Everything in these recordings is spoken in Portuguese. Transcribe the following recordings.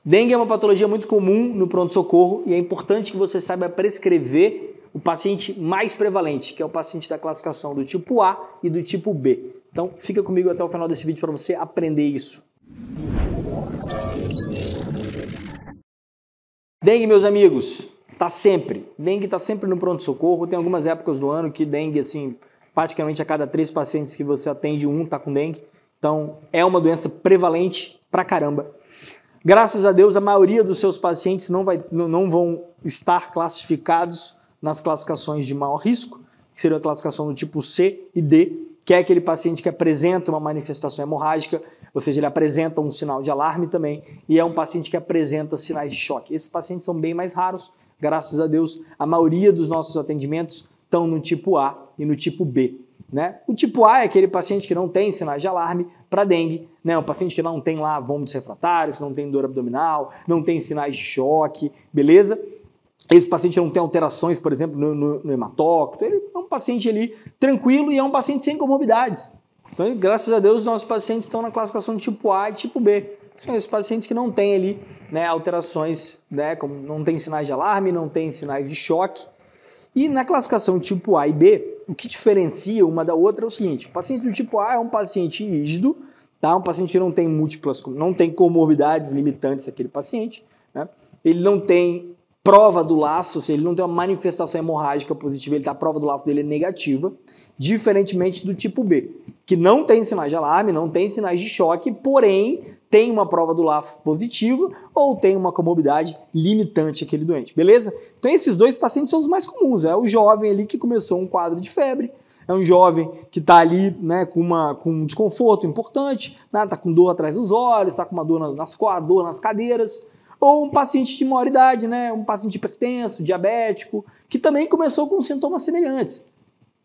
Dengue é uma patologia muito comum no pronto-socorro e é importante que você saiba prescrever o paciente mais prevalente, que é o paciente da classificação do tipo A e do tipo B. Então, fica comigo até o final desse vídeo para você aprender isso. Dengue, meus amigos, dengue tá sempre no pronto-socorro. Tem algumas épocas do ano que dengue, assim, praticamente a cada 3 pacientes que você atende, um tá com dengue. Então, é uma doença prevalente pra caramba. Graças a Deus, a maioria dos seus pacientes não vão estar classificados nas classificações de maior risco, que seria a classificação do tipo C e D, que é aquele paciente que apresenta uma manifestação hemorrágica, ou seja, ele apresenta um sinal de alarme também, e é um paciente que apresenta sinais de choque. Esses pacientes são bem mais raros, graças a Deus, a maioria dos nossos atendimentos estão no tipo A e no tipo B. Né? O tipo A é aquele paciente que não tem sinais de alarme para dengue, né? O paciente que não tem lá vômitos refratários, não tem dor abdominal, não tem sinais de choque, beleza? Esse paciente não tem alterações, por exemplo, no hematócrito, ele é um paciente ali tranquilo e é um paciente sem comorbidades. Então, graças a Deus, os nossos pacientes estão na classificação de tipo A e tipo B. São esses pacientes que não têm ali, né, alterações, né, como não tem sinais de alarme, não tem sinais de choque. E na classificação tipo A e B, o que diferencia uma da outra é o seguinte: o paciente do tipo A é um paciente rígido, tá? Um paciente que não tem comorbidades limitantes àquele paciente, né? Ele não tem prova do laço, ou seja, ele não tem uma manifestação hemorrágica positiva, a prova do laço dele é negativa, diferentemente do tipo B, que não tem sinais de alarme, não tem sinais de choque, porém tem uma prova do laço positiva ou tem uma comorbidade limitante àquele doente, beleza? Então esses dois pacientes são os mais comuns, é o jovem ali que começou um quadro de febre, é um jovem que está ali, né, com um desconforto importante, né, está com dor atrás dos olhos, está com uma dor dor nas cadeiras, ou um paciente de maior idade, né, um paciente hipertenso, diabético, que também começou com sintomas semelhantes.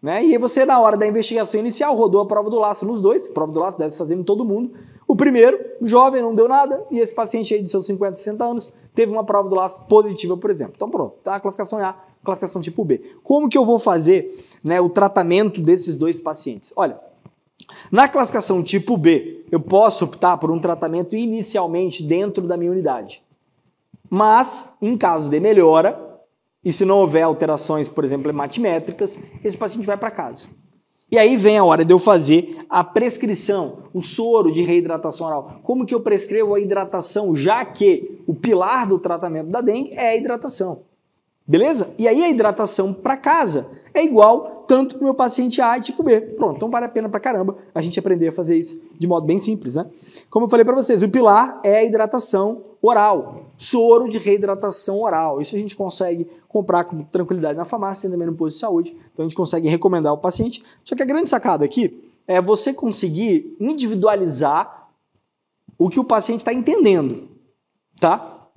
Né? E aí você, na hora da investigação inicial, rodou a prova do laço nos dois, prova do laço deve se fazer em todo mundo. O primeiro, jovem, não deu nada, e esse paciente aí de seus 50, 60 anos teve uma prova do laço positiva, por exemplo. Então pronto, tá? A classificação é A, classificação tipo B. Como que eu vou fazer, né, o tratamento desses dois pacientes? Olha, na classificação tipo B, eu posso optar por um tratamento inicialmente dentro da minha unidade. Mas, em caso de melhora, e se não houver alterações, por exemplo, hematimétricas, esse paciente vai para casa. E aí vem a hora de eu fazer a prescrição, o soro de reidratação oral. Como que eu prescrevo a hidratação, já que o pilar do tratamento da dengue é a hidratação. Beleza? E aí a hidratação para casa é igual tanto para o meu paciente A e tipo B. Pronto, então vale a pena pra caramba a gente aprender a fazer isso de modo bem simples, né? Como eu falei para vocês, o pilar é a hidratação oral, soro de reidratação oral. Isso a gente consegue comprar com tranquilidade na farmácia e também no posto de saúde. Então a gente consegue recomendar ao paciente. Só que a grande sacada aqui é você conseguir individualizar o que o paciente está entendendo, tá?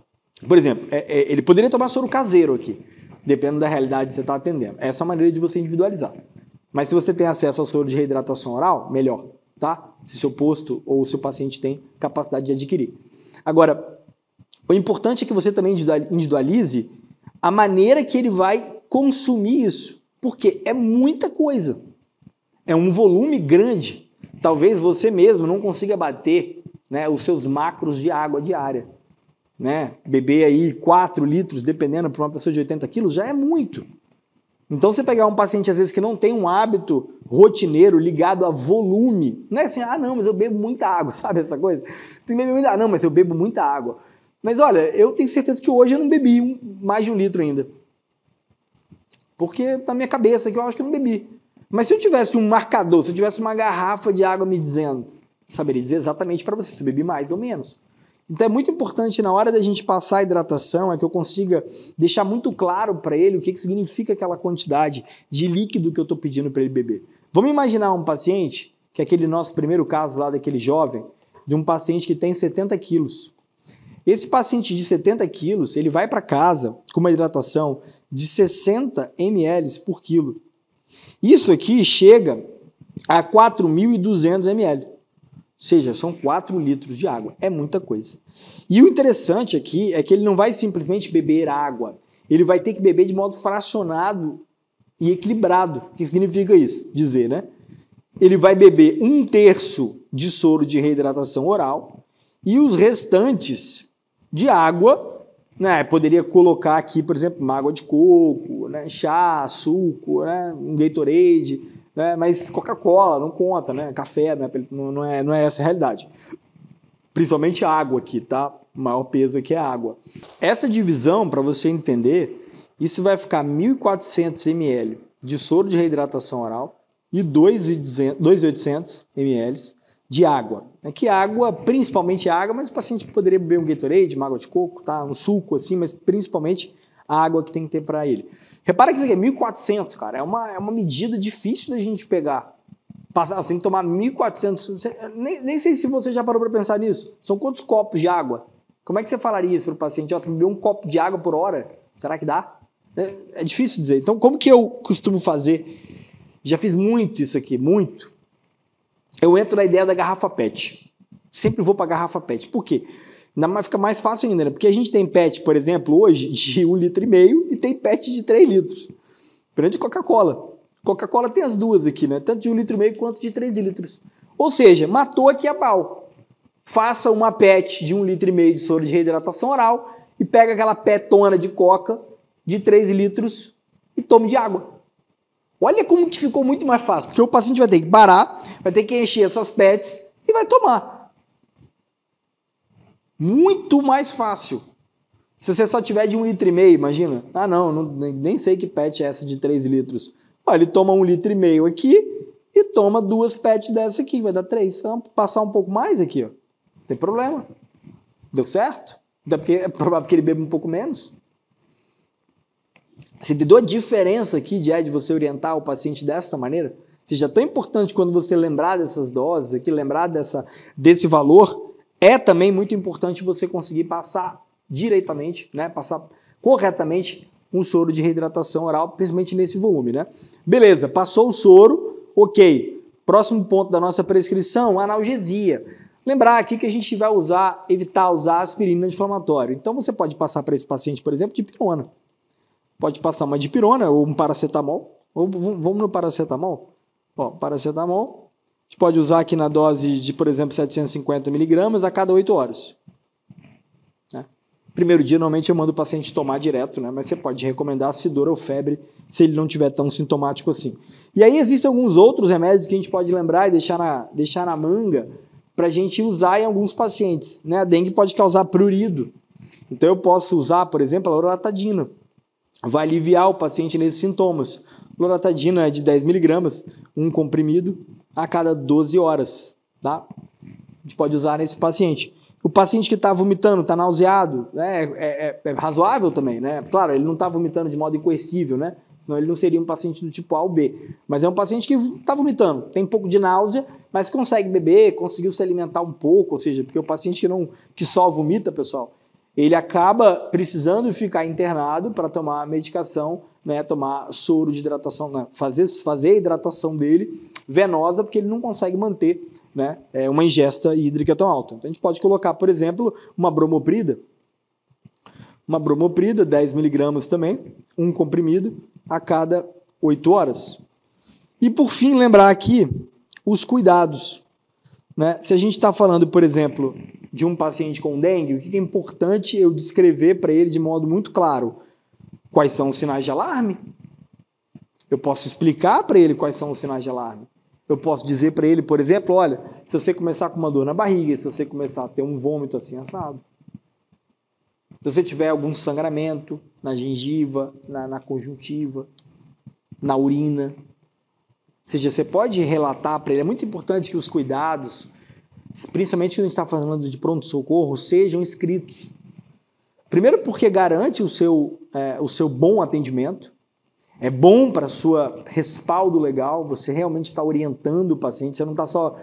Por exemplo, ele poderia tomar soro caseiro aqui, dependendo da realidade que você está atendendo. Essa é a maneira de você individualizar. Mas se você tem acesso ao soro de reidratação oral, melhor, tá? Se seu posto ou seu paciente tem capacidade de adquirir. Agora, o importante é que você também individualize a maneira que ele vai consumir isso, porque é muita coisa, é um volume grande. Talvez você mesmo não consiga bater, né, os seus macros de água diária. Né? Beber aí 4 litros, dependendo para uma pessoa de 80 quilos, já é muito. Então, você pegar um paciente, às vezes, que não tem um hábito rotineiro ligado a volume, não é assim, ah, não, mas eu bebo muita água, sabe essa coisa? Você tem que beber muita água, não, mas eu bebo muita água. Mas olha, eu tenho certeza que hoje eu não bebi mais de 1 litro ainda. Porque na minha cabeça que eu acho que eu não bebi. Mas se eu tivesse um marcador, se eu tivesse uma garrafa de água me dizendo, eu saberia dizer exatamente para você se eu bebi mais ou menos. Então é muito importante na hora da gente passar a hidratação, é que eu consiga deixar muito claro para ele o que significa aquela quantidade de líquido que eu estou pedindo para ele beber. Vamos imaginar um paciente, que é aquele nosso primeiro caso lá daquele jovem, de um paciente que tem 70 quilos. Esse paciente de 70 quilos, ele vai para casa com uma hidratação de 60 ml por quilo. Isso aqui chega a 4.200 ml. Ou seja, são 4 litros de água. É muita coisa. E o interessante aqui é que ele não vai simplesmente beber água. Ele vai ter que beber de modo fracionado e equilibrado. O que significa isso? Dizer, né? Ele vai beber 1/3 de soro de reidratação oral e os restantes de água, né? Poderia colocar aqui, por exemplo, uma água de coco, né? Chá, suco, né? Um Gatorade, né? Mas Coca-Cola não conta, né? Café, né? Não é essa a realidade. Principalmente água aqui, tá? O maior peso aqui é a água. Essa divisão, para você entender, isso vai ficar 1.400 ml de soro de reidratação oral e 2.800 ml de água. É que água, principalmente água, mas o paciente poderia beber um Gatorade, uma água de coco, tá? Um suco assim, mas principalmente a água que tem que ter para ele. Repara que isso aqui é 1.400, cara. É uma medida difícil da gente pegar. Você tem que tomar 1.400. Nem sei se você já parou para pensar nisso. São quantos copos de água? Como é que você falaria isso para o paciente? Ó, tem que beber um copo de água por hora? Será que dá? É difícil dizer. Então, como que eu costumo fazer? Já fiz muito isso aqui, muito. Eu entro na ideia da garrafa PET. Sempre vou para a garrafa PET. Por quê? Fica mais fácil ainda, né? Porque a gente tem PET, por exemplo, hoje, de 1,5 litro e tem PET de 3 litros. Diferente de Coca-Cola. Coca-Cola tem as duas aqui, né? Tanto de 1,5 litro quanto de 3 litros. Ou seja, matou aqui a pau. Faça uma PET de 1,5 litro de soro de reidratação oral e pega aquela petona de coca de 3 litros e tome de água. Olha como que ficou muito mais fácil, porque o paciente vai ter que parar, vai ter que encher essas PETs e vai tomar. Muito mais fácil. Se você só tiver de 1,5 litro, imagina. Ah, não, nem sei que PET é essa de 3 litros. Ele toma 1,5 litro aqui e toma 2 PET dessa aqui, vai dar 3. Vamos passar um pouco mais aqui, ó. Não tem problema. Deu certo? Até porque é provável que ele beba um pouco menos. Você entendeu a diferença aqui de você orientar o paciente dessa maneira? Seja tão importante quando você lembrar dessas doses aqui, lembrar desse valor, é também muito importante você conseguir passar diretamente, né? Passar corretamente um soro de reidratação oral, principalmente nesse volume, né? Beleza, passou o soro, ok. Próximo ponto da nossa prescrição, analgesia. Lembrar aqui que a gente vai evitar usar aspirina anti-inflamatório. Então você pode passar para esse paciente, por exemplo, dipirona. Pode passar uma dipirona ou um paracetamol. Vamos no paracetamol? Ó, paracetamol. A gente pode usar aqui na dose de, por exemplo, 750 miligramas a cada 8 horas. Primeiro dia, normalmente eu mando o paciente tomar direto, né? Mas você pode recomendar acidura ou febre, se ele não tiver tão sintomático assim. E aí existem alguns outros remédios que a gente pode lembrar e deixar na manga para a gente usar em alguns pacientes, né? A dengue pode causar prurido. Então eu posso usar, por exemplo, a loratadina. Vai aliviar o paciente nesses sintomas. Loratadina é de 10 miligramas, um comprimido a cada 12 horas, tá? A gente pode usar nesse paciente. O paciente que está vomitando, está nauseado, né, é razoável também, né? Claro, ele não está vomitando de modo incoercível, né? Senão ele não seria um paciente do tipo A ou B. Mas é um paciente que está vomitando, tem um pouco de náusea, mas consegue beber, conseguiu se alimentar um pouco, ou seja, porque o paciente que só vomita, pessoal, ele acaba precisando ficar internado para tomar medicação, né, tomar soro de hidratação, né, fazer a hidratação dele venosa, porque ele não consegue manter, né, uma ingesta hídrica tão alta. Então a gente pode colocar, por exemplo, uma bromoprida, 10 miligramas também, um comprimido a cada 8 horas. E por fim, lembrar aqui os cuidados. Né? Se a gente está falando, por exemplo, de um paciente com dengue, o que é importante eu descrever para ele de modo muito claro? Quais são os sinais de alarme? Eu posso explicar para ele quais são os sinais de alarme. Eu posso dizer para ele, por exemplo, olha, se você começar com uma dor na barriga, se você começar a ter um vômito assim assado, se você tiver algum sangramento na gengiva, na conjuntiva, na urina, ou seja, você pode relatar para ele, é muito importante que os cuidados, principalmente quando a gente está falando de pronto-socorro, sejam escritos. Primeiro porque garante o seu bom atendimento, é bom para sua respaldo legal, você realmente está orientando o paciente, você não está só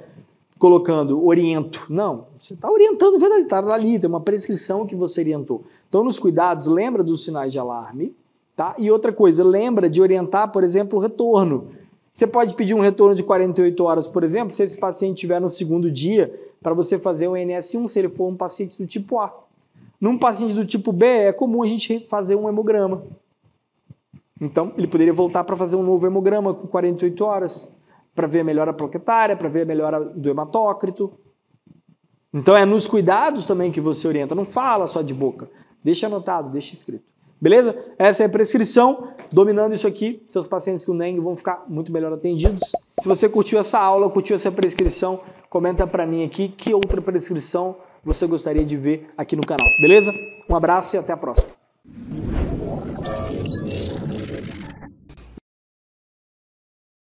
colocando oriento, não, você está orientando, está ali, tem uma prescrição que você orientou. Então nos cuidados, lembra dos sinais de alarme, tá? E outra coisa, lembra de orientar, por exemplo, o retorno. Você pode pedir um retorno de 48 horas, por exemplo, se esse paciente estiver no segundo dia, para você fazer o NS1, se ele for um paciente do tipo A. Num paciente do tipo B, é comum a gente fazer um hemograma. Então, ele poderia voltar para fazer um novo hemograma com 48 horas, para ver a melhora plaquetária, para ver a melhora do hematócrito. Então é nos cuidados também que você orienta, não fala só de boca. Deixa anotado, deixa escrito. Beleza? Essa é a prescrição. Dominando isso aqui, seus pacientes com dengue vão ficar muito melhor atendidos. Se você curtiu essa aula, curtiu essa prescrição, comenta pra mim aqui que outra prescrição você gostaria de ver aqui no canal. Beleza? Um abraço e até a próxima.